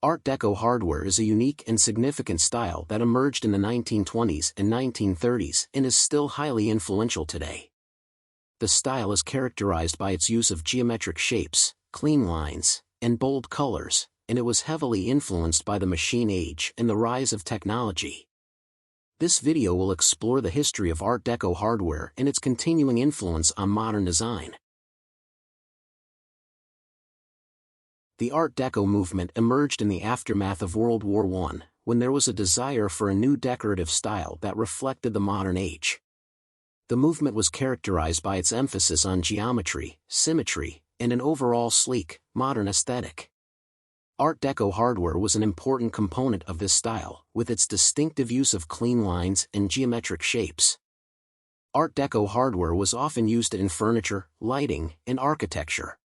Art Deco hardware is a unique and significant style that emerged in the 1920s and 1930s and is still highly influential today. The style is characterized by its use of geometric shapes, clean lines, and bold colors, and it was heavily influenced by the machine age and the rise of technology. This video will explore the history of Art Deco hardware and its continuing influence on modern design. The Art Deco movement emerged in the aftermath of World War I, when there was a desire for a new decorative style that reflected the modern age. The movement was characterized by its emphasis on geometry, symmetry, and an overall sleek, modern aesthetic. Art Deco hardware was an important component of this style, with its distinctive use of clean lines and geometric shapes. Art Deco hardware was often used in furniture, lighting, and architecture.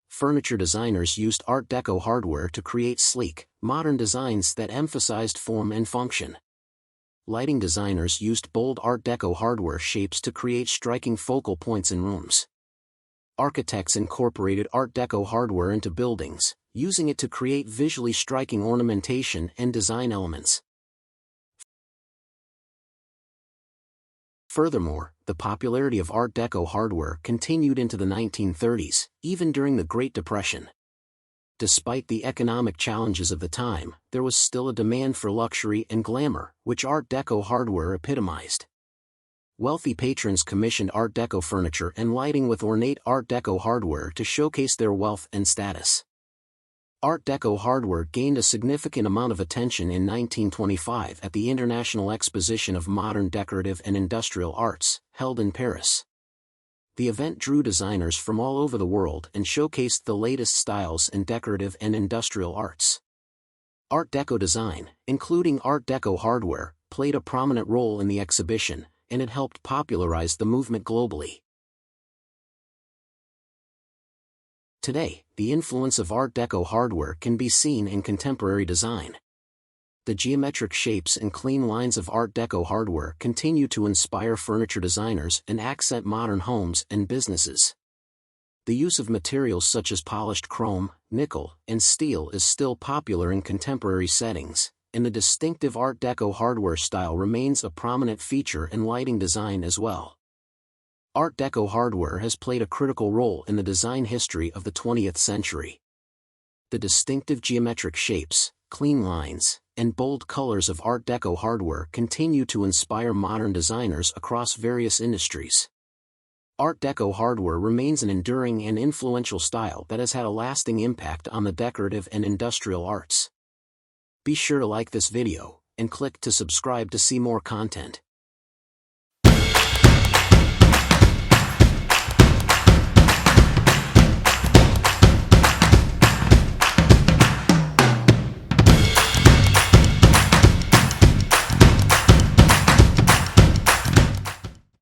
Furniture designers used Art Deco hardware to create sleek, modern designs that emphasized form and function. Lighting designers used bold Art Deco hardware shapes to create striking focal points in rooms. Architects incorporated Art Deco hardware into buildings, using it to create visually striking ornamentation and design elements. Furthermore, the popularity of Art Deco hardware continued into the 1930s, even during the Great Depression. Despite the economic challenges of the time, there was still a demand for luxury and glamour, which Art Deco hardware epitomized. Wealthy patrons commissioned Art Deco furniture and lighting with ornate Art Deco hardware to showcase their wealth and status. Art Deco hardware gained a significant amount of attention in 1925 at the International Exposition of Modern Decorative and Industrial Arts, held in Paris. The event drew designers from all over the world and showcased the latest styles in decorative and industrial arts. Art Deco design, including Art Deco hardware, played a prominent role in the exhibition, and it helped popularize the movement globally. Today, the influence of Art Deco hardware can be seen in contemporary design. The geometric shapes and clean lines of Art Deco hardware continue to inspire furniture designers and accent modern homes and businesses. The use of materials such as polished chrome, nickel, and steel is still popular in contemporary settings, and the distinctive Art Deco hardware style remains a prominent feature in lighting design as well. Art Deco hardware has played a critical role in the design history of the 20th century. The distinctive geometric shapes, clean lines, and bold colors of Art Deco hardware continue to inspire modern designers across various industries. Art Deco hardware remains an enduring and influential style that has had a lasting impact on the decorative and industrial arts. Be sure to like this video, and click to subscribe to see more content.